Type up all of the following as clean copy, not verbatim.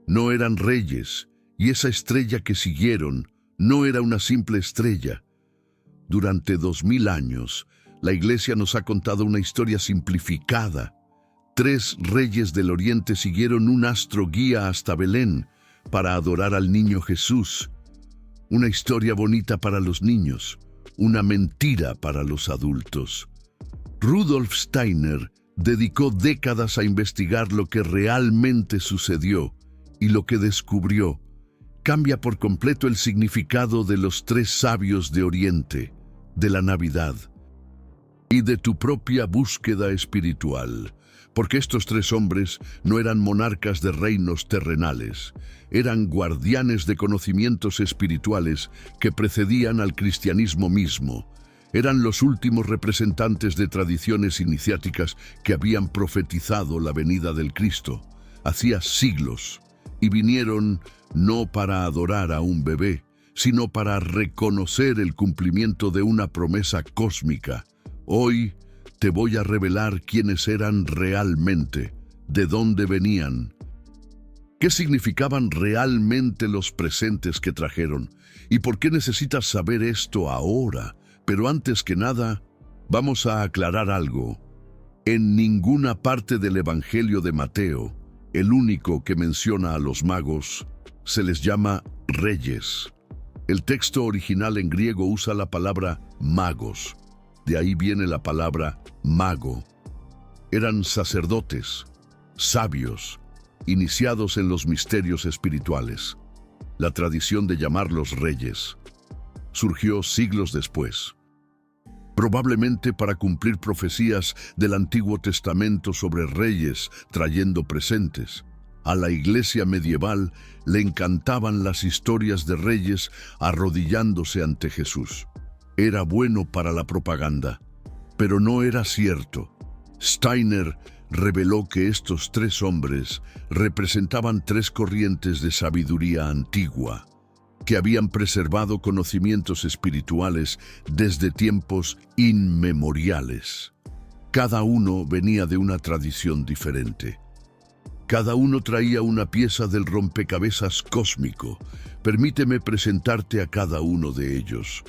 No eran reyes, y esa estrella que siguieron no era una simple estrella. Durante 2000 años, la Iglesia nos ha contado una historia simplificada. 3 reyes del Oriente siguieron un astro guía hasta Belén para adorar al niño Jesús. Una historia bonita para los niños, una mentira para los adultos. Rudolf Steiner dedicó décadas a investigar lo que realmente sucedió, y lo que descubrió cambia por completo el significado de los 3 sabios de Oriente, de la Navidad y de tu propia búsqueda espiritual. Porque estos 3 hombres no eran monarcas de reinos terrenales, eran guardianes de conocimientos espirituales que precedían al cristianismo mismo. Eran los últimos representantes de tradiciones iniciáticas que habían profetizado la venida del Cristo. Hacía siglos, y vinieron no para adorar a un bebé, sino para reconocer el cumplimiento de una promesa cósmica. Hoy te voy a revelar quiénes eran realmente, de dónde venían, qué significaban realmente los presentes que trajeron, y por qué necesitas saber esto ahora. Pero antes que nada, vamos a aclarar algo. En ninguna parte del Evangelio de Mateo, el único que menciona a los magos, se les llama reyes. El texto original en griego usa la palabra magos. De ahí viene la palabra mago. Eran sacerdotes, sabios, iniciados en los misterios espirituales. La tradición de llamarlos reyes surgió siglos después, probablemente para cumplir profecías del Antiguo Testamento sobre reyes trayendo presentes. A la Iglesia medieval le encantaban las historias de reyes arrodillándose ante Jesús. Era bueno para la propaganda, pero no era cierto. Steiner reveló que estos 3 hombres representaban 3 corrientes de sabiduría antigua, que habían preservado conocimientos espirituales desde tiempos inmemoriales. Cada uno venía de una tradición diferente. Cada uno traía una pieza del rompecabezas cósmico. Permíteme presentarte a cada uno de ellos.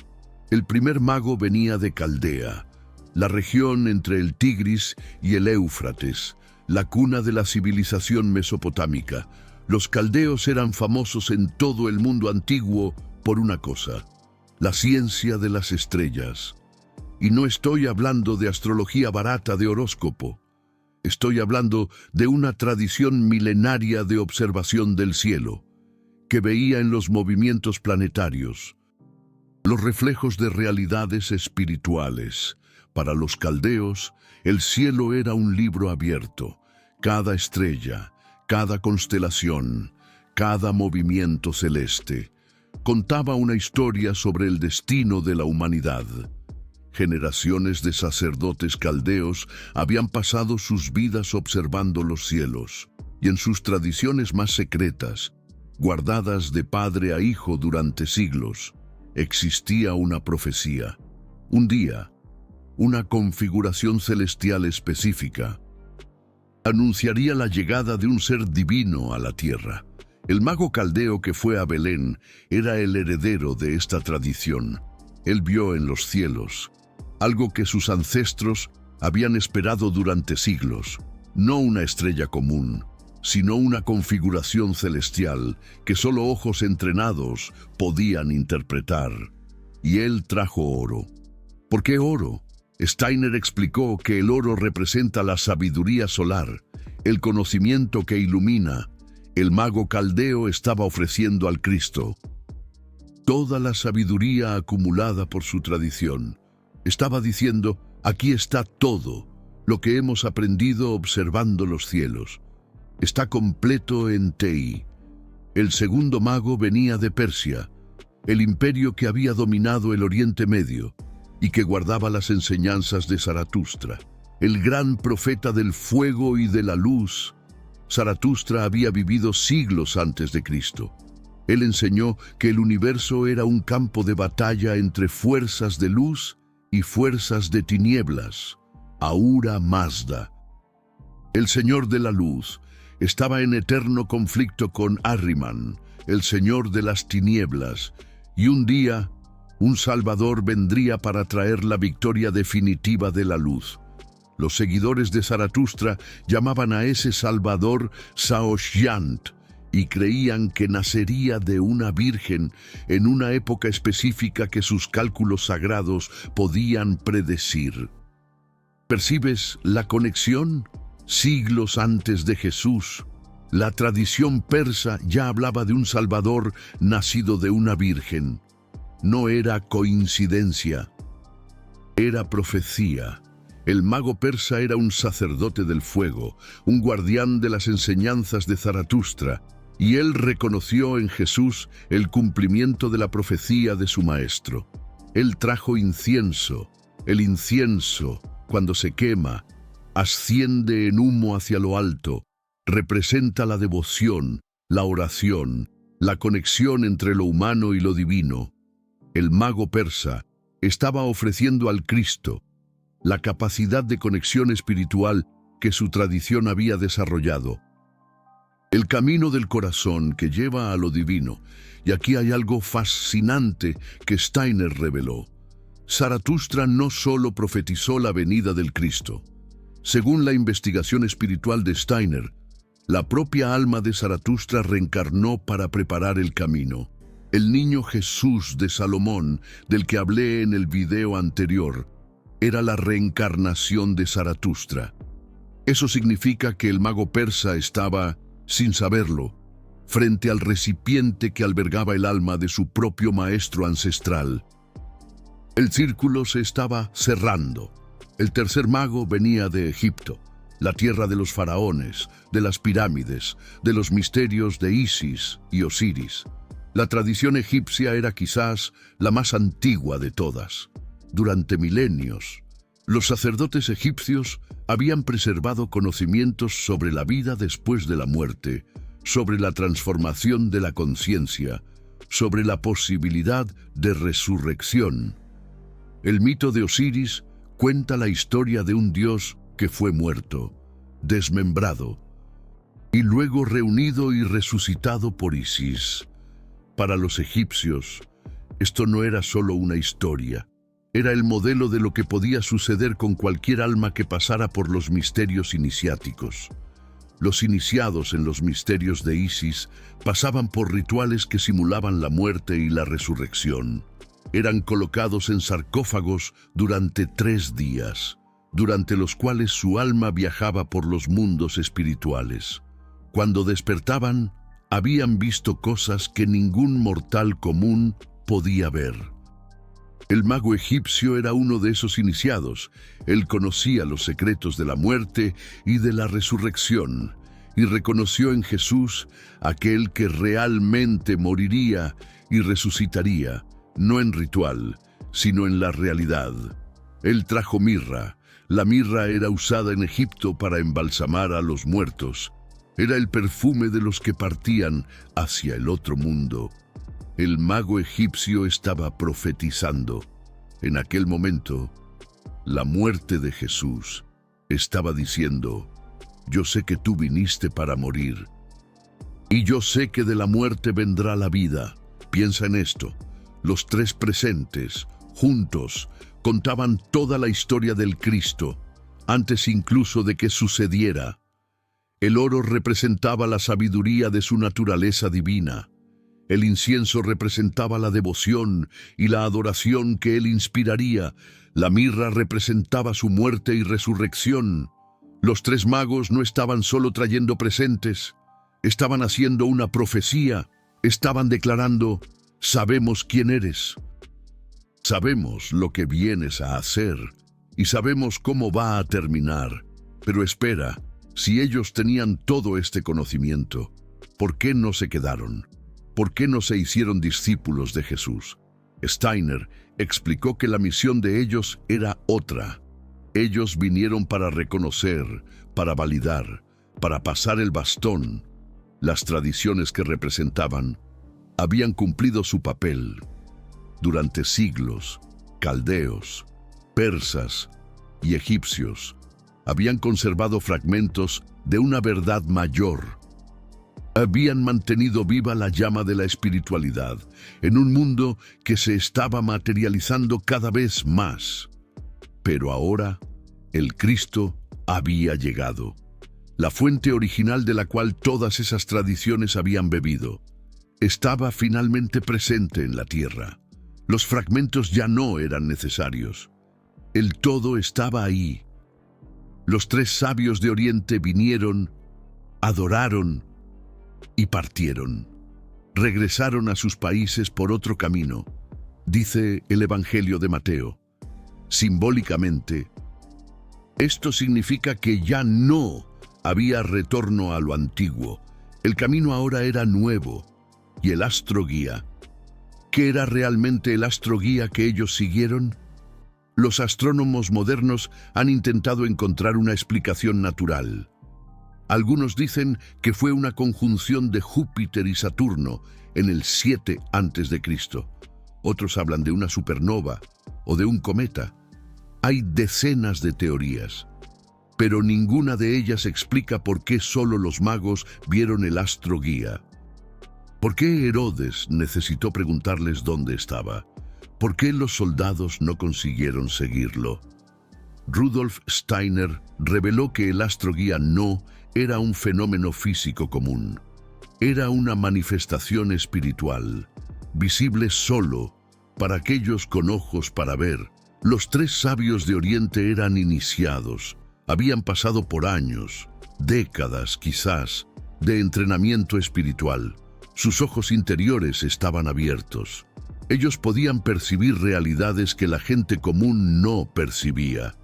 El primer mago venía de Caldea, la región entre el Tigris y el Éufrates, la cuna de la civilización mesopotámica. Los caldeos eran famosos en todo el mundo antiguo por una cosa: la ciencia de las estrellas. Y no estoy hablando de astrología barata de horóscopo. Estoy hablando de una tradición milenaria de observación del cielo, que veía en los movimientos planetarios los reflejos de realidades espirituales. Para los caldeos, el cielo era un libro abierto. Cada estrella, cada constelación, cada movimiento celeste contaba una historia sobre el destino de la humanidad. Generaciones de sacerdotes caldeos habían pasado sus vidas observando los cielos, y en sus tradiciones más secretas, guardadas de padre a hijo durante siglos, existía una profecía. Un día, una configuración celestial específica anunciaría la llegada de un ser divino a la tierra. El mago caldeo que fue a Belén era el heredero de esta tradición. Él vio en los cielos algo que sus ancestros habían esperado durante siglos, no una estrella común, sino una configuración celestial que solo ojos entrenados podían interpretar. Y él trajo oro. ¿Por qué oro? Steiner explicó que el oro representa la sabiduría solar, el conocimiento que ilumina. El mago caldeo estaba ofreciendo al Cristo toda la sabiduría acumulada por su tradición. Estaba diciendo: aquí está todo lo que hemos aprendido observando los cielos. Está completo en ti. El segundo mago venía de Persia, el imperio que había dominado el Oriente Medio y que guardaba las enseñanzas de Zaratustra, el gran profeta del fuego y de la luz. Zaratustra había vivido siglos antes de Cristo. Él enseñó que el universo era un campo de batalla entre fuerzas de luz y fuerzas de tinieblas. Ahura Mazda, el Señor de la Luz, estaba en eterno conflicto con Ahriman, el señor de las tinieblas, y un día un Salvador vendría para traer la victoria definitiva de la luz. Los seguidores de Zaratustra llamaban a ese Salvador Saoshyant y creían que nacería de una virgen en una época específica que sus cálculos sagrados podían predecir. ¿Percibes la conexión? Siglos antes de Jesús, la tradición persa ya hablaba de un Salvador nacido de una virgen. No era coincidencia, era profecía. El mago persa era un sacerdote del fuego, un guardián de las enseñanzas de Zaratustra, y él reconoció en Jesús el cumplimiento de la profecía de su maestro. Él trajo incienso. El incienso, cuando se quema, asciende en humo hacia lo alto, representa la devoción, la oración, la conexión entre lo humano y lo divino. El mago persa estaba ofreciendo al Cristo la capacidad de conexión espiritual que su tradición había desarrollado. El camino del corazón que lleva a lo divino, y aquí hay algo fascinante que Steiner reveló. Zaratustra no solo profetizó la venida del Cristo. Según la investigación espiritual de Steiner, la propia alma de Zaratustra reencarnó para preparar el camino. El niño Jesús de Salomón, del que hablé en el video anterior, era la reencarnación de Zaratustra. Eso significa que el mago persa estaba, sin saberlo, frente al recipiente que albergaba el alma de su propio maestro ancestral. El círculo se estaba cerrando. El tercer mago venía de Egipto, la tierra de los faraones, de las pirámides, de los misterios de Isis y Osiris. La tradición egipcia era quizás la más antigua de todas. Durante milenios, los sacerdotes egipcios habían preservado conocimientos sobre la vida después de la muerte, sobre la transformación de la conciencia, sobre la posibilidad de resurrección. El mito de Osiris cuenta la historia de un dios que fue muerto, desmembrado, y luego reunido y resucitado por Isis. Para los egipcios, esto no era solo una historia, era el modelo de lo que podía suceder con cualquier alma que pasara por los misterios iniciáticos. Los iniciados en los misterios de Isis pasaban por rituales que simulaban la muerte y la resurrección. Eran colocados en sarcófagos durante 3 días, durante los cuales su alma viajaba por los mundos espirituales. Cuando despertaban, habían visto cosas que ningún mortal común podía ver. El mago egipcio era uno de esos iniciados. Él conocía los secretos de la muerte y de la resurrección, y reconoció en Jesús aquel que realmente moriría y resucitaría, no en ritual, sino en la realidad. Él trajo mirra. La mirra era usada en Egipto para embalsamar a los muertos. Era el perfume de los que partían hacia el otro mundo. El mago egipcio estaba profetizando. En aquel momento, la muerte de Jesús estaba diciendo: yo sé que tú viniste para morir, y yo sé que de la muerte vendrá la vida. Piensa en esto. Los 3 presentes, juntos, contaban toda la historia del Cristo, antes incluso de que sucediera. El oro representaba la sabiduría de su naturaleza divina. El incienso representaba la devoción y la adoración que él inspiraría. La mirra representaba su muerte y resurrección. Los 3 magos no estaban solo trayendo presentes, estaban haciendo una profecía, estaban declarando: sabemos quién eres, sabemos lo que vienes a hacer y sabemos cómo va a terminar. Pero espera, si ellos tenían todo este conocimiento, ¿por qué no se quedaron? ¿Por qué no se hicieron discípulos de Jesús? Steiner explicó que la misión de ellos era otra. Ellos vinieron para reconocer, para validar, para pasar el bastón. Las tradiciones que representaban habían cumplido su papel. Durante siglos, caldeos, persas y egipcios habían conservado fragmentos de una verdad mayor. Habían mantenido viva la llama de la espiritualidad en un mundo que se estaba materializando cada vez más. Pero ahora, el Cristo había llegado, la fuente original de la cual todas esas tradiciones habían bebido. Estaba finalmente presente en la tierra. Los fragmentos ya no eran necesarios. El todo estaba ahí. Los tres sabios de Oriente vinieron, adoraron y partieron. Regresaron a sus países por otro camino, dice el Evangelio de Mateo. Simbólicamente, esto significa que ya no había retorno a lo antiguo. El camino ahora era nuevo. Y el astro guía. ¿Qué era realmente el astro guía que ellos siguieron? Los astrónomos modernos han intentado encontrar una explicación natural. Algunos dicen que fue una conjunción de Júpiter y Saturno en el 7 a.C. Otros hablan de una supernova o de un cometa. Hay decenas de teorías, pero ninguna de ellas explica por qué solo los magos vieron el astro guía. ¿Por qué Herodes necesitó preguntarles dónde estaba? ¿Por qué los soldados no consiguieron seguirlo? Rudolf Steiner reveló que el astro guía no era un fenómeno físico común. Era una manifestación espiritual, visible solo para aquellos con ojos para ver. Los tres sabios de Oriente eran iniciados. Habían pasado por años, décadas quizás, de entrenamiento espiritual. Sus ojos interiores estaban abiertos. Ellos podían percibir realidades que la gente común no percibía.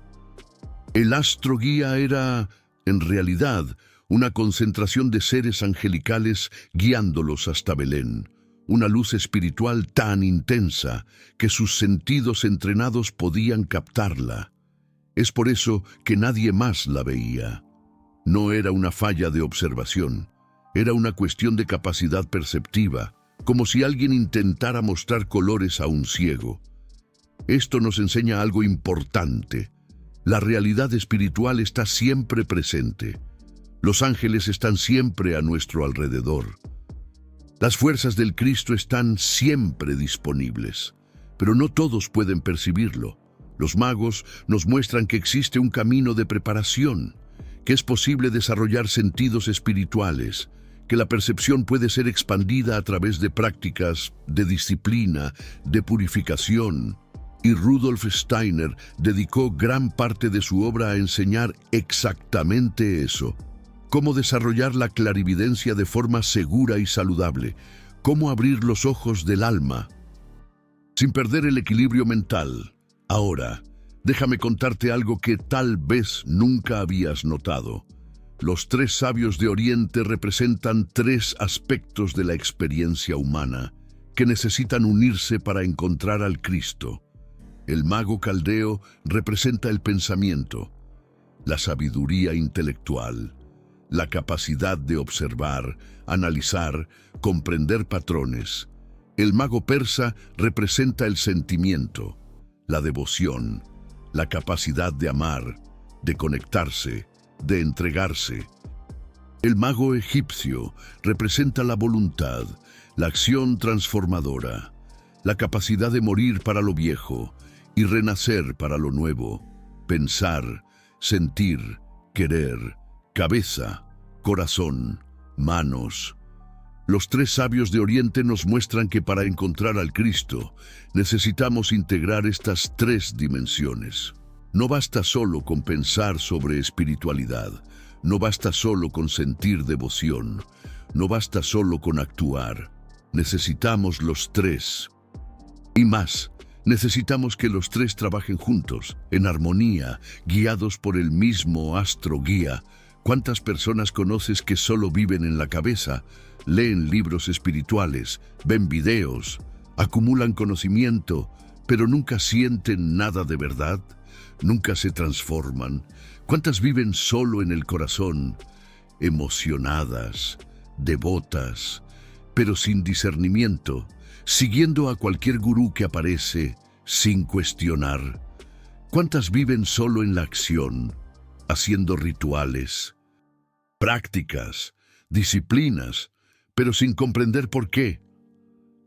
El astro guía era, en realidad, una concentración de seres angelicales guiándolos hasta Belén. Una luz espiritual tan intensa que sus sentidos entrenados podían captarla. Es por eso que nadie más la veía. No era una falla de observación. Era una cuestión de capacidad perceptiva, como si alguien intentara mostrar colores a un ciego. Esto nos enseña algo importante. La realidad espiritual está siempre presente. Los ángeles están siempre a nuestro alrededor. Las fuerzas del Cristo están siempre disponibles, pero no todos pueden percibirlo. Los magos nos muestran que existe un camino de preparación, que es posible desarrollar sentidos espirituales, que la percepción puede ser expandida a través de prácticas, de disciplina, de purificación. Y Rudolf Steiner dedicó gran parte de su obra a enseñar exactamente eso. Cómo desarrollar la clarividencia de forma segura y saludable. Cómo abrir los ojos del alma, sin perder el equilibrio mental. Ahora, déjame contarte algo que tal vez nunca habías notado. Los tres sabios de Oriente representan tres aspectos de la experiencia humana que necesitan unirse para encontrar al Cristo. El mago caldeo representa el pensamiento, la sabiduría intelectual, la capacidad de observar, analizar, comprender patrones. El mago persa representa el sentimiento, la devoción, la capacidad de amar, de conectarse, de entregarse. El mago egipcio representa la voluntad, la acción transformadora, la capacidad de morir para lo viejo y renacer para lo nuevo, pensar, sentir, querer, cabeza, corazón, manos. Los tres sabios de Oriente nos muestran que para encontrar al Cristo necesitamos integrar estas tres dimensiones. No basta solo con pensar sobre espiritualidad, no basta solo con sentir devoción, no basta solo con actuar. Necesitamos los tres. Y más, necesitamos que los tres trabajen juntos, en armonía, guiados por el mismo astro guía. ¿Cuántas personas conoces que solo viven en la cabeza, leen libros espirituales, ven videos, acumulan conocimiento, pero nunca sienten nada de verdad? Nunca se transforman. ¿Cuántas viven solo en el corazón, emocionadas, devotas, pero sin discernimiento, siguiendo a cualquier gurú que aparece sin cuestionar? ¿Cuántas viven solo en la acción, haciendo rituales, prácticas, disciplinas, pero sin comprender por qué.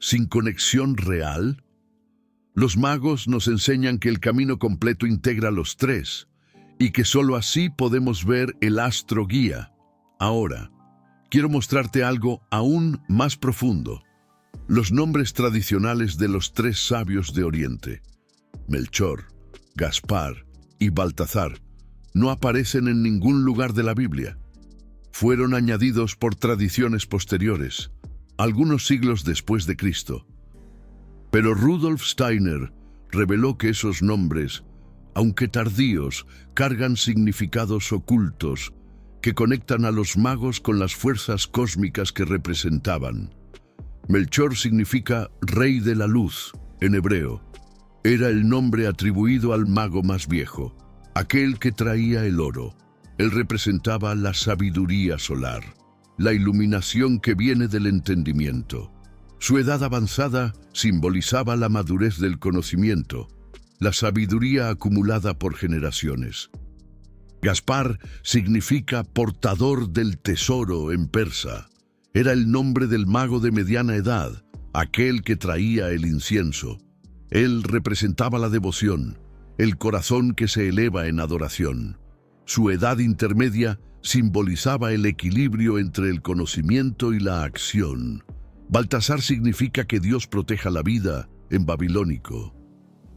Sin conexión real. Los magos nos enseñan que el camino completo integra los tres y que sólo así podemos ver el astro guía. Ahora, quiero mostrarte algo aún más profundo. Los nombres tradicionales de los tres sabios de Oriente, Melchor, Gaspar y Baltasar, no aparecen en ningún lugar de la Biblia. Fueron añadidos por tradiciones posteriores, algunos siglos después de Cristo. Pero Rudolf Steiner reveló que esos nombres, aunque tardíos, cargan significados ocultos que conectan a los magos con las fuerzas cósmicas que representaban. Melchor significa Rey de la Luz, en hebreo. Era el nombre atribuido al mago más viejo, aquel que traía el oro. Él representaba la sabiduría solar, la iluminación que viene del entendimiento. Su edad avanzada simbolizaba la madurez del conocimiento, la sabiduría acumulada por generaciones. Gaspar significa portador del tesoro en persa. Era el nombre del mago de mediana edad, aquel que traía el incienso. Él representaba la devoción, el corazón que se eleva en adoración. Su edad intermedia simbolizaba el equilibrio entre el conocimiento y la acción. Baltasar significa que Dios proteja la vida en babilónico.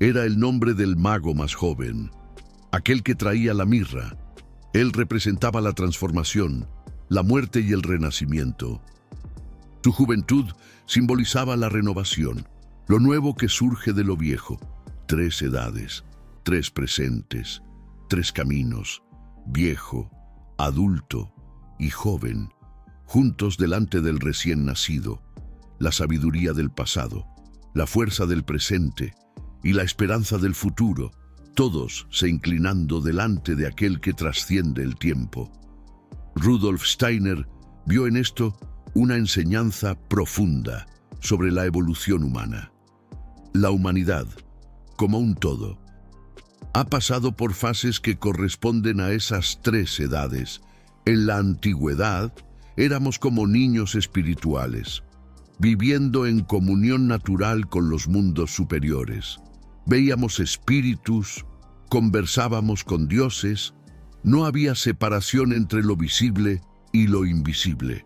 Era el nombre del mago más joven, aquel que traía la mirra. Él representaba la transformación, la muerte y el renacimiento. Su juventud simbolizaba la renovación, lo nuevo que surge de lo viejo. Tres edades, tres presentes, tres caminos, viejo, adulto y joven, juntos delante del recién nacido, la sabiduría del pasado, la fuerza del presente y la esperanza del futuro, todos se inclinando delante de aquel que trasciende el tiempo. Rudolf Steiner vio en esto una enseñanza profunda sobre la evolución humana. La humanidad, como un todo, ha pasado por fases que corresponden a esas tres edades. En la antigüedad, éramos como niños espirituales, viviendo en comunión natural con los mundos superiores. Veíamos espíritus, conversábamos con dioses, no había separación entre lo visible y lo invisible.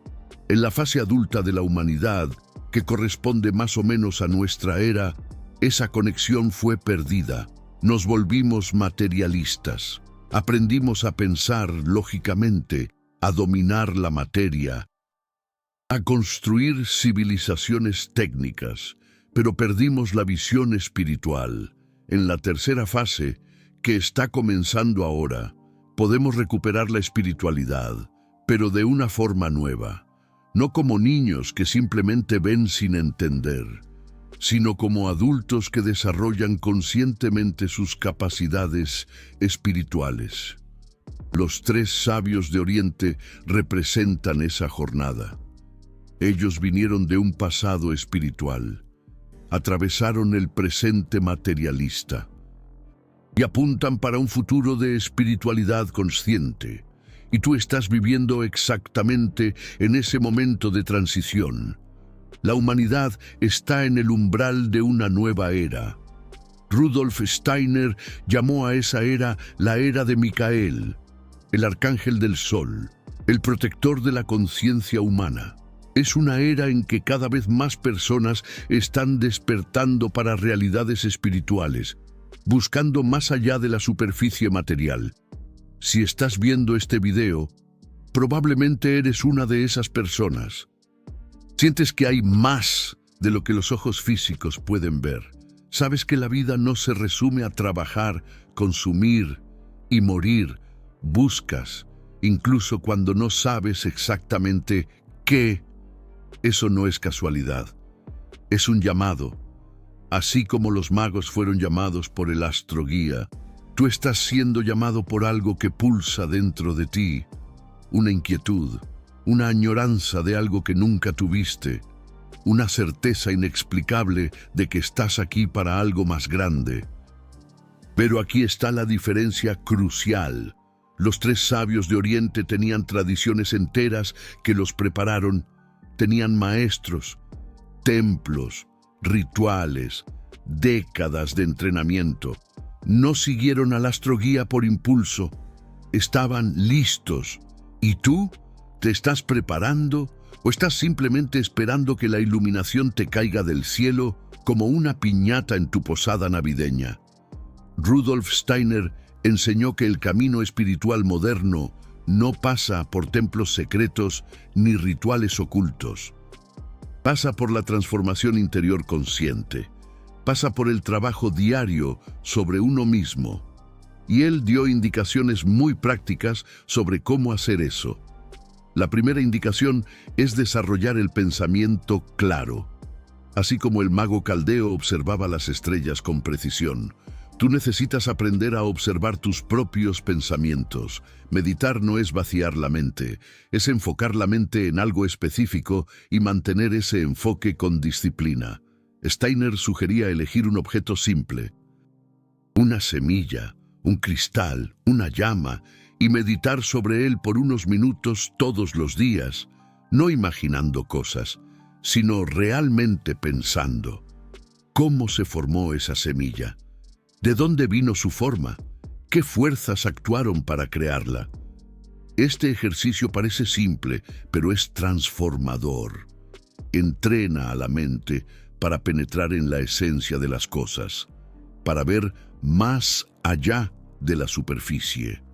En la fase adulta de la humanidad, que corresponde más o menos a nuestra era, esa conexión fue perdida. Nos volvimos materialistas. Aprendimos a pensar lógicamente, a dominar la materia, a construir civilizaciones técnicas, pero perdimos la visión espiritual. En la tercera fase, que está comenzando ahora, podemos recuperar la espiritualidad, pero de una forma nueva, no como niños que simplemente ven sin entender, sino como adultos que desarrollan conscientemente sus capacidades espirituales. Los tres sabios de Oriente representan esa jornada. Ellos vinieron de un pasado espiritual, atravesaron el presente materialista y apuntan para un futuro de espiritualidad consciente. Y tú estás viviendo exactamente en ese momento de transición. La humanidad está en el umbral de una nueva era. Rudolf Steiner llamó a esa era la era de Micael, el arcángel del sol, el protector de la conciencia humana. Es una era en que cada vez más personas están despertando para realidades espirituales, buscando más allá de la superficie material. Si estás viendo este video, probablemente eres una de esas personas. Sientes que hay más de lo que los ojos físicos pueden ver. Sabes que la vida no se resume a trabajar, consumir y morir. Buscas, incluso cuando no sabes exactamente qué. Eso no es casualidad. Es un llamado. Así como los magos fueron llamados por el astro guía, tú estás siendo llamado por algo que pulsa dentro de ti. Una inquietud, una añoranza de algo que nunca tuviste, una certeza inexplicable de que estás aquí para algo más grande. Pero aquí está la diferencia crucial. Los tres sabios de Oriente tenían tradiciones enteras que los prepararon. Tenían maestros, templos, rituales, décadas de entrenamiento. No siguieron al astroguía por impulso. Estaban listos. ¿Y tú? ¿Te estás preparando o estás simplemente esperando que la iluminación te caiga del cielo como una piñata en tu posada navideña? Rudolf Steiner enseñó que el camino espiritual moderno no pasa por templos secretos ni rituales ocultos. Pasa por la transformación interior consciente. Pasa por el trabajo diario sobre uno mismo. Y él dio indicaciones muy prácticas sobre cómo hacer eso. La primera indicación es desarrollar el pensamiento claro. Así como el mago caldeo observaba las estrellas con precisión, tú necesitas aprender a observar tus propios pensamientos. Meditar no es vaciar la mente, es enfocar la mente en algo específico y mantener ese enfoque con disciplina. Steiner sugería elegir un objeto simple, una semilla, un cristal, una llama, y meditar sobre él por unos minutos todos los días, no imaginando cosas, sino realmente pensando. ¿Cómo se formó esa semilla? ¿De dónde vino su forma? ¿Qué fuerzas actuaron para crearla? Este ejercicio parece simple, pero es transformador. Entrena a la mente para penetrar en la esencia de las cosas, para ver más allá de la superficie.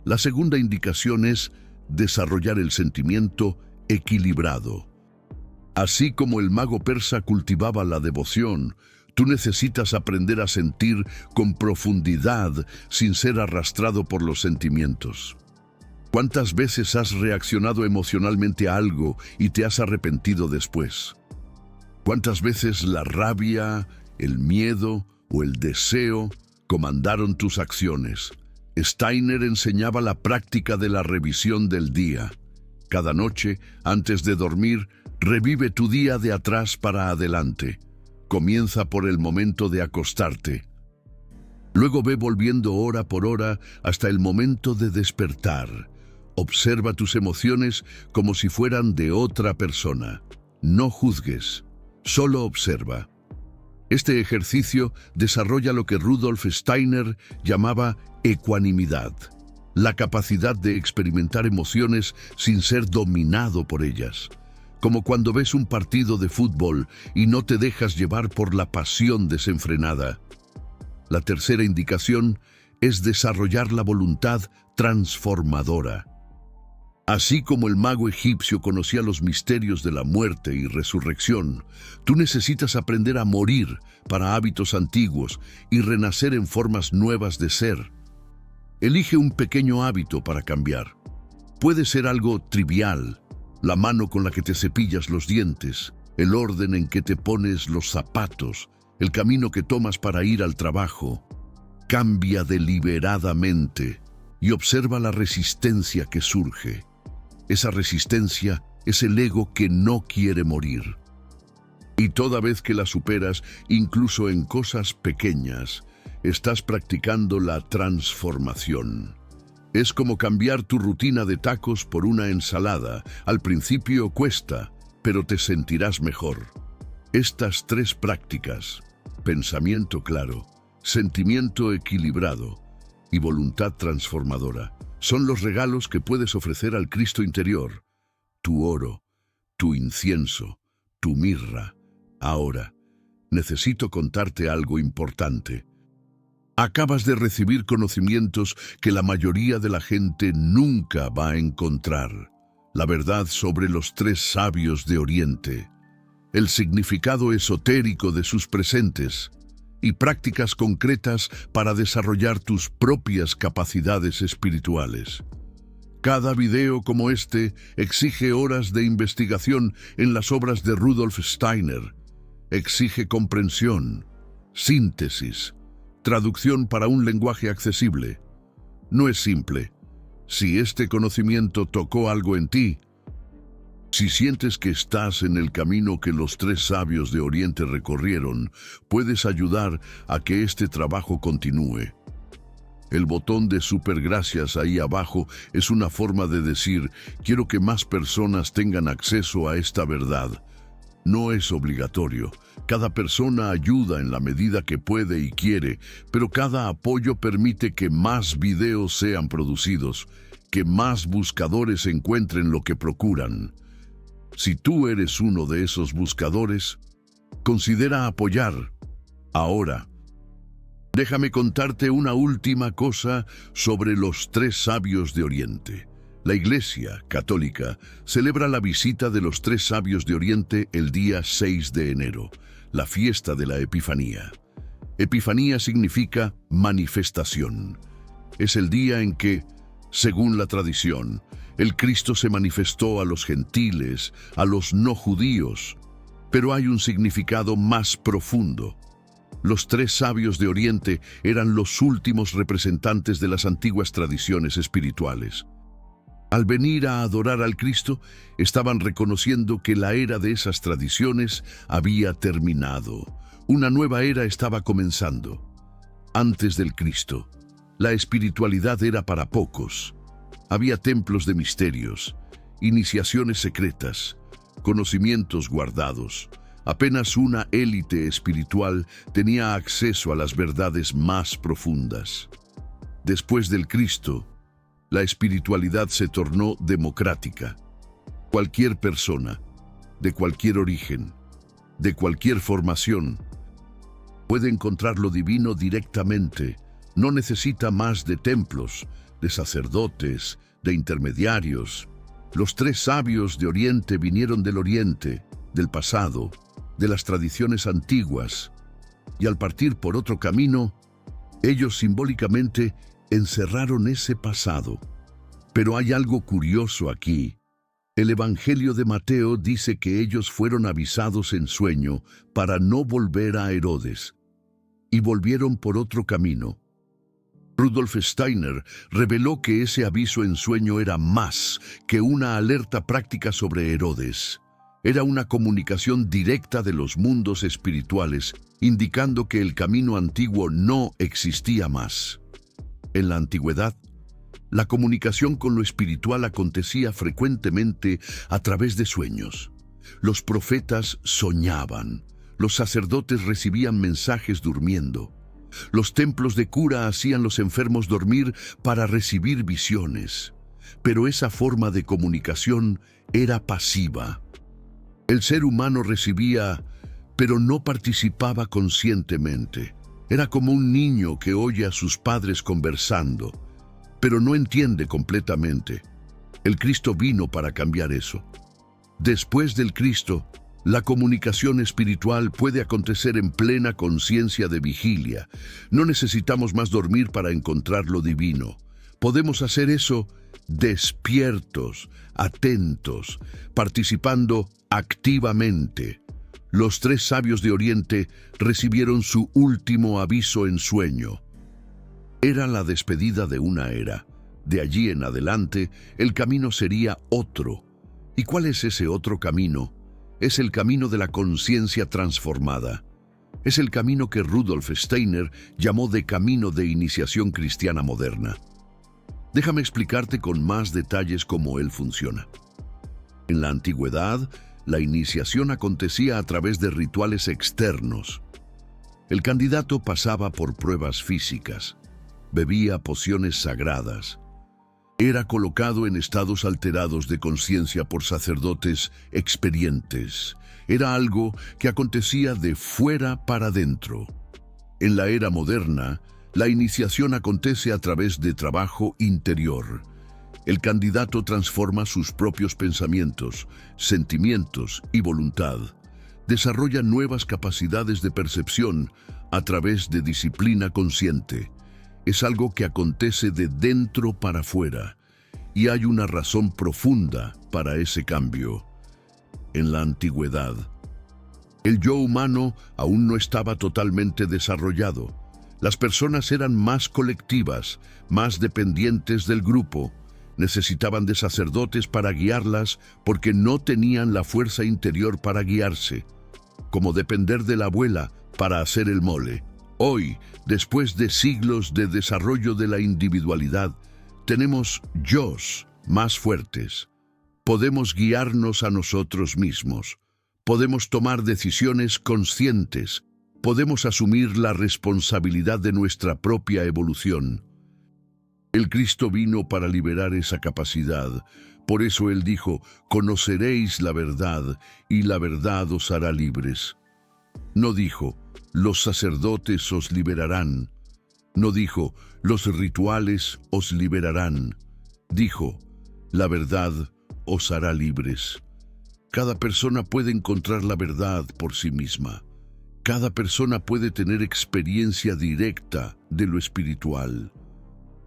La segunda indicación es desarrollar el sentimiento equilibrado. Así como el mago persa cultivaba la devoción, tú necesitas aprender a sentir con profundidad sin ser arrastrado por los sentimientos. ¿Cuántas veces has reaccionado emocionalmente a algo y te has arrepentido después? ¿Cuántas veces la rabia, el miedo o el deseo comandaron tus acciones? Steiner enseñaba la práctica de la revisión del día. Cada noche, antes de dormir, revive tu día de atrás para adelante. Comienza por el momento de acostarte. Luego ve volviendo hora por hora hasta el momento de despertar. Observa tus emociones como si fueran de otra persona. No juzgues, solo observa. Este ejercicio desarrolla lo que Rudolf Steiner llamaba ecuanimidad, la capacidad de experimentar emociones sin ser dominado por ellas, como cuando ves un partido de fútbol y no te dejas llevar por la pasión desenfrenada. La tercera indicación es desarrollar la voluntad transformadora. Así como el mago egipcio conocía los misterios de la muerte y resurrección, tú necesitas aprender a morir para hábitos antiguos y renacer en formas nuevas de ser. Elige un pequeño hábito para cambiar. Puede ser algo trivial, la mano con la que te cepillas los dientes, el orden en que te pones los zapatos, el camino que tomas para ir al trabajo. Cambia deliberadamente y observa la resistencia que surge. Esa resistencia es el ego que no quiere morir. Y toda vez que la superas, incluso en cosas pequeñas, estás practicando la transformación. Es como cambiar tu rutina de tacos por una ensalada. Al principio cuesta, pero te sentirás mejor. Estas tres prácticas, pensamiento claro, sentimiento equilibrado y voluntad transformadora, son los regalos que puedes ofrecer al Cristo interior, tu oro, tu incienso, tu mirra. Ahora, necesito contarte algo importante. Acabas de recibir conocimientos que la mayoría de la gente nunca va a encontrar. La verdad sobre los tres sabios de Oriente, el significado esotérico de sus presentes y prácticas concretas para desarrollar tus propias capacidades espirituales. Cada video como este exige horas de investigación en las obras de Rudolf Steiner. Exige comprensión, síntesis, traducción para un lenguaje accesible. No es simple. Si este conocimiento tocó algo en ti, si sientes que estás en el camino que los tres sabios de Oriente recorrieron, puedes ayudar a que este trabajo continúe. El botón de supergracias ahí abajo es una forma de decir, quiero que más personas tengan acceso a esta verdad. No es obligatorio. Cada persona ayuda en la medida que puede y quiere, pero cada apoyo permite que más videos sean producidos, que más buscadores encuentren lo que procuran. Si tú eres uno de esos buscadores, considera apoyar. Ahora, déjame contarte una última cosa sobre los tres sabios de Oriente. La Iglesia Católica celebra la visita de los tres sabios de Oriente el día 6 de enero, la fiesta de la Epifanía. Epifanía significa manifestación. Es el día en que, según la tradición, el Cristo se manifestó a los gentiles, a los no judíos, pero hay un significado más profundo. Los tres sabios de Oriente eran los últimos representantes de las antiguas tradiciones espirituales. Al venir a adorar al Cristo, estaban reconociendo que la era de esas tradiciones había terminado. Una nueva era estaba comenzando. Antes del Cristo, la espiritualidad era para pocos. Había templos de misterios, iniciaciones secretas, conocimientos guardados. Apenas una élite espiritual tenía acceso a las verdades más profundas. Después del Cristo, la espiritualidad se tornó democrática. Cualquier persona, de cualquier origen, de cualquier formación, puede encontrar lo divino directamente. No necesita más de templos, de sacerdotes, de intermediarios. Los tres sabios de Oriente vinieron del Oriente, del pasado, de las tradiciones antiguas, y al partir por otro camino, ellos simbólicamente encerraron ese pasado. Pero hay algo curioso aquí. El Evangelio de Mateo dice que ellos fueron avisados en sueño para no volver a Herodes, y volvieron por otro camino. Rudolf Steiner reveló que ese aviso en sueño era más que una alerta práctica sobre Herodes. Era una comunicación directa de los mundos espirituales, indicando que el camino antiguo no existía más. En la antigüedad, la comunicación con lo espiritual acontecía frecuentemente a través de sueños. Los profetas soñaban, los sacerdotes recibían mensajes durmiendo, los templos de cura hacían los enfermos dormir para recibir visiones. Pero esa forma de comunicación era pasiva. El ser humano recibía, pero no participaba conscientemente. Era como un niño que oye a sus padres conversando, pero no entiende completamente. El Cristo vino para cambiar eso. Después del Cristo, la comunicación espiritual puede acontecer en plena conciencia de vigilia. No necesitamos más dormir para encontrar lo divino. Podemos hacer eso despiertos, atentos, participando activamente. Los tres sabios de Oriente recibieron su último aviso en sueño. Era la despedida de una era. De allí en adelante, el camino sería otro. ¿Y cuál es ese otro camino? Es el camino de la conciencia transformada. Es el camino que Rudolf Steiner llamó de camino de iniciación cristiana moderna. Déjame explicarte con más detalles cómo él funciona. En la antigüedad, la iniciación acontecía a través de rituales externos. El candidato pasaba por pruebas físicas, bebía pociones sagradas, era colocado en estados alterados de conciencia por sacerdotes experientes. Era algo que acontecía de fuera para dentro. En la era moderna, la iniciación acontece a través de trabajo interior. El candidato transforma sus propios pensamientos, sentimientos y voluntad. Desarrolla nuevas capacidades de percepción a través de disciplina consciente. Es algo que acontece de dentro para afuera, y hay una razón profunda para ese cambio. En la antigüedad, el yo humano aún no estaba totalmente desarrollado. Las personas eran más colectivas, más dependientes del grupo. Necesitaban de sacerdotes para guiarlas porque no tenían la fuerza interior para guiarse, como depender de la abuela para hacer el mole, Hoy, después de siglos de desarrollo de la individualidad, tenemos yos más fuertes. Podemos guiarnos a nosotros mismos. Podemos tomar decisiones conscientes. Podemos asumir la responsabilidad de nuestra propia evolución. El Cristo vino para liberar esa capacidad. Por eso Él dijo, conoceréis la verdad y la verdad os hará libres. No dijo, los sacerdotes os liberarán. No dijo, los rituales os liberarán. Dijo, la verdad os hará libres. Cada persona puede encontrar la verdad por sí misma. Cada persona puede tener experiencia directa de lo espiritual.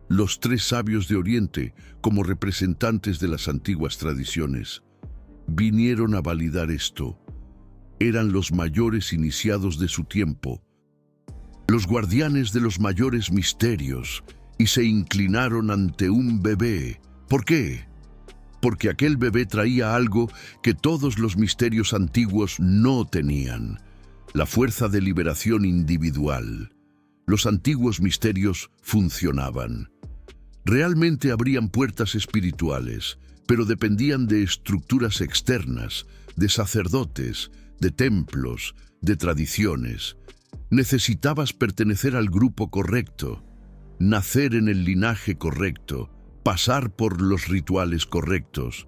Los tres sabios de Oriente, como representantes de las antiguas tradiciones, vinieron a validar esto. Eran los mayores iniciados de su tiempo, los guardianes de los mayores misterios, y se inclinaron ante un bebé. ¿Por qué? Porque aquel bebé traía algo que todos los misterios antiguos no tenían: la fuerza de liberación individual. Los antiguos misterios funcionaban. Realmente abrían puertas espirituales, pero dependían de estructuras externas, de sacerdotes, de templos, de tradiciones. Necesitabas pertenecer al grupo correcto, nacer en el linaje correcto, pasar por los rituales correctos.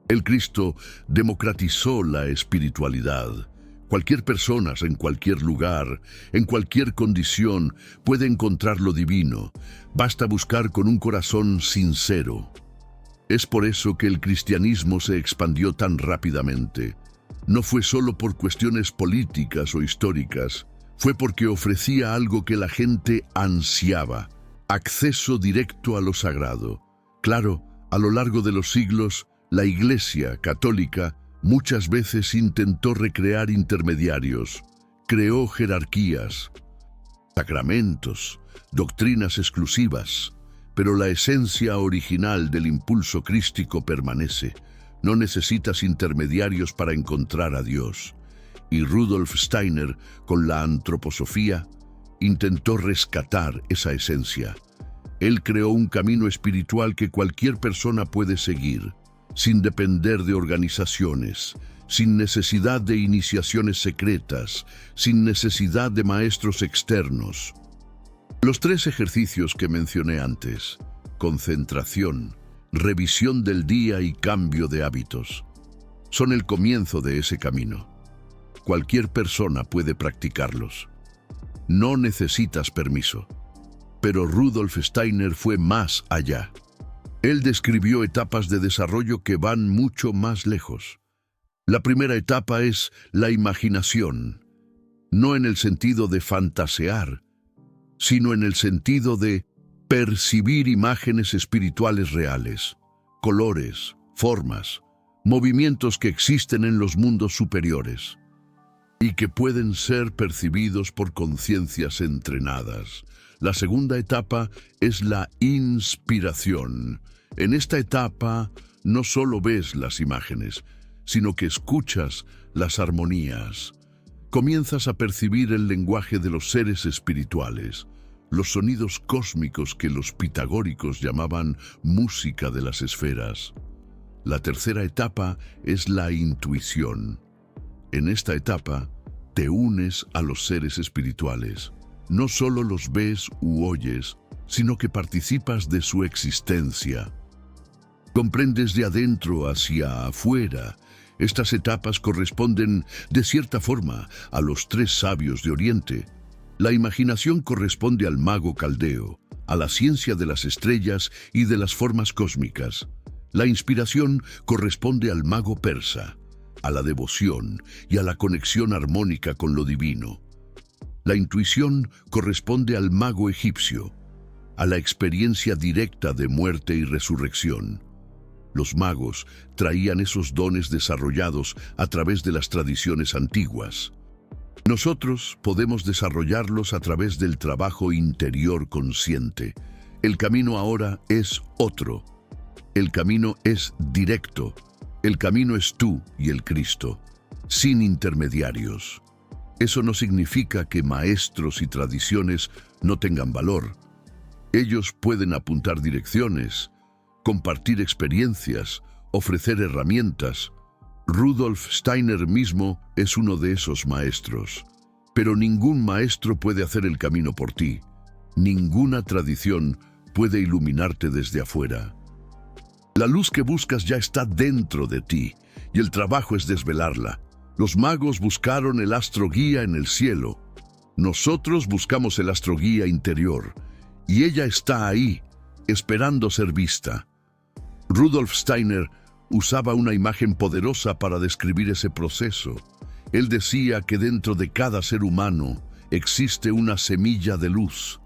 El Cristo democratizó la espiritualidad. Cualquier persona, en cualquier lugar, en cualquier condición, puede encontrar lo divino. Basta buscar con un corazón sincero. Es por eso que el cristianismo se expandió tan rápidamente. No fue solo por cuestiones políticas o históricas, fue porque ofrecía algo que la gente ansiaba: acceso directo a lo sagrado. Claro, a lo largo de los siglos, la Iglesia católica muchas veces intentó recrear intermediarios, creó jerarquías, sacramentos, doctrinas exclusivas, pero la esencia original del impulso crístico permanece. No necesitas intermediarios para encontrar a Dios. Y Rudolf Steiner, con la antroposofía, intentó rescatar esa esencia. Él creó un camino espiritual que cualquier persona puede seguir, sin depender de organizaciones, sin necesidad de iniciaciones secretas, sin necesidad de maestros externos. Los tres ejercicios que mencioné antes: concentración, revisión del día y cambio de hábitos, son el comienzo de ese camino. Cualquier persona puede practicarlos. No necesitas permiso. Pero Rudolf Steiner fue más allá. Él describió etapas de desarrollo que van mucho más lejos. La primera etapa es la imaginación, no en el sentido de fantasear, sino en el sentido de percibir imágenes espirituales reales, colores, formas, movimientos que existen en los mundos superiores y que pueden ser percibidos por conciencias entrenadas. La segunda etapa es la inspiración. En esta etapa no solo ves las imágenes, sino que escuchas las armonías. Comienzas a percibir el lenguaje de los seres espirituales, los sonidos cósmicos que los pitagóricos llamaban música de las esferas. La tercera etapa es la intuición. En esta etapa te unes a los seres espirituales. No solo los ves u oyes, sino que participas de su existencia. Comprendes de adentro hacia afuera. Estas etapas corresponden, de cierta forma, a los tres sabios de Oriente. La imaginación corresponde al mago caldeo, a la ciencia de las estrellas y de las formas cósmicas. La inspiración corresponde al mago persa, a la devoción y a la conexión armónica con lo divino. La intuición corresponde al mago egipcio, a la experiencia directa de muerte y resurrección. Los magos traían esos dones desarrollados a través de las tradiciones antiguas. Nosotros podemos desarrollarlos a través del trabajo interior consciente. El camino ahora es otro. El camino es directo. El camino es tú y el Cristo, sin intermediarios. Eso no significa que maestros y tradiciones no tengan valor. Ellos pueden apuntar direcciones, compartir experiencias, ofrecer herramientas. Rudolf Steiner mismo es uno de esos maestros. Pero ningún maestro puede hacer el camino por ti. Ninguna tradición puede iluminarte desde afuera. La luz que buscas ya está dentro de ti, y el trabajo es desvelarla. Los magos buscaron el astro guía en el cielo. Nosotros buscamos el astro guía interior, y ella está ahí, esperando ser vista. Rudolf Steiner usaba una imagen poderosa para describir ese proceso. Él decía que dentro de cada ser humano existe una semilla de luz,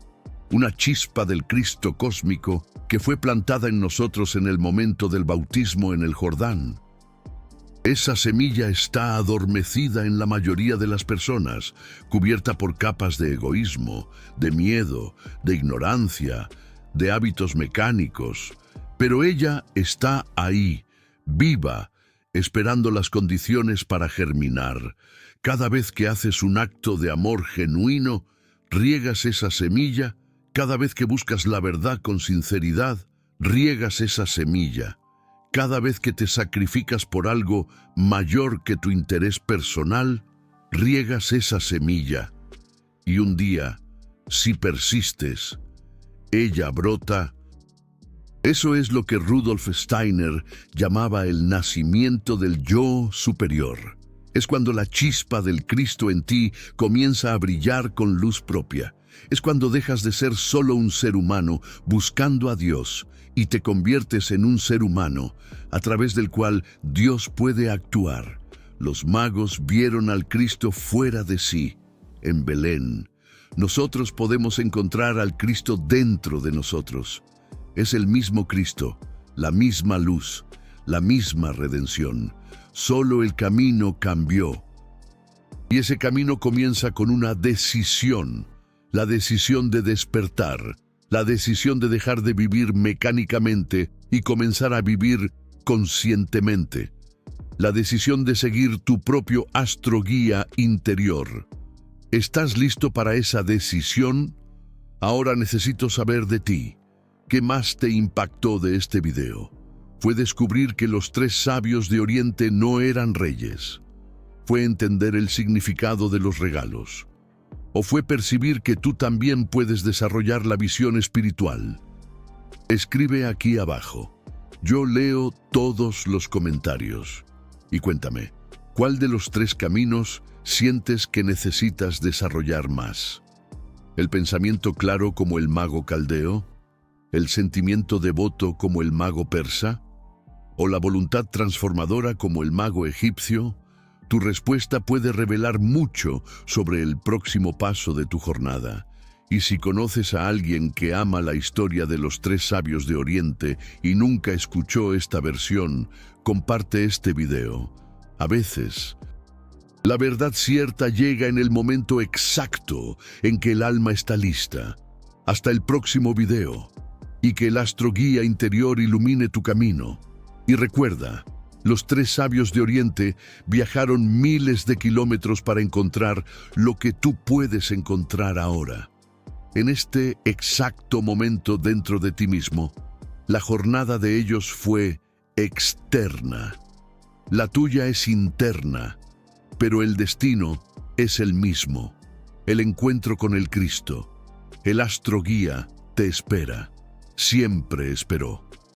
una chispa del Cristo cósmico que fue plantada en nosotros en el momento del bautismo en el Jordán. Esa semilla está adormecida en la mayoría de las personas, cubierta por capas de egoísmo, de miedo, de ignorancia, de hábitos mecánicos, pero ella está ahí, viva, esperando las condiciones para germinar. Cada vez que haces un acto de amor genuino, riegas esa semilla. Cada vez que buscas la verdad con sinceridad, riegas esa semilla. Cada vez que te sacrificas por algo mayor que tu interés personal, riegas esa semilla. Y un día, si persistes, ella brota. Eso es lo que Rudolf Steiner llamaba el nacimiento del yo superior. Es cuando la chispa del Cristo en ti comienza a brillar con luz propia. Es cuando dejas de ser solo un ser humano buscando a Dios y te conviertes en un ser humano a través del cual Dios puede actuar. Los magos vieron al Cristo fuera de sí, en Belén. Nosotros podemos encontrar al Cristo dentro de nosotros. Es el mismo Cristo, la misma luz, la misma redención. Solo el camino cambió. Y ese camino comienza con una decisión. La decisión de despertar, la decisión de dejar de vivir mecánicamente y comenzar a vivir conscientemente. La decisión de seguir tu propio astro guía interior. ¿Estás listo para esa decisión? Ahora necesito saber de ti. ¿Qué más te impactó de este video? Fue descubrir que los 3 sabios de Oriente no eran reyes. Fue entender el significado de los regalos. ¿O fue percibir que tú también puedes desarrollar la visión espiritual? Escribe aquí abajo. Yo leo todos los comentarios. Y cuéntame, ¿cuál de los 3 caminos sientes que necesitas desarrollar más? ¿El pensamiento claro como el mago caldeo? ¿El sentimiento devoto como el mago persa? ¿O la voluntad transformadora como el mago egipcio? Tu respuesta puede revelar mucho sobre el próximo paso de tu jornada. Y si conoces a alguien que ama la historia de los 3 sabios de Oriente y nunca escuchó esta versión, comparte este video. A veces, la verdad cierta llega en el momento exacto en que el alma está lista. Hasta el próximo video. Y que el astro guía interior ilumine tu camino. Y recuerda, los 3 sabios de Oriente viajaron miles de kilómetros para encontrar lo que tú puedes encontrar ahora. En este exacto momento dentro de ti mismo, la jornada de ellos fue externa. La tuya es interna, pero el destino es el mismo. El encuentro con el Cristo, el astro guía, te espera. Siempre esperó.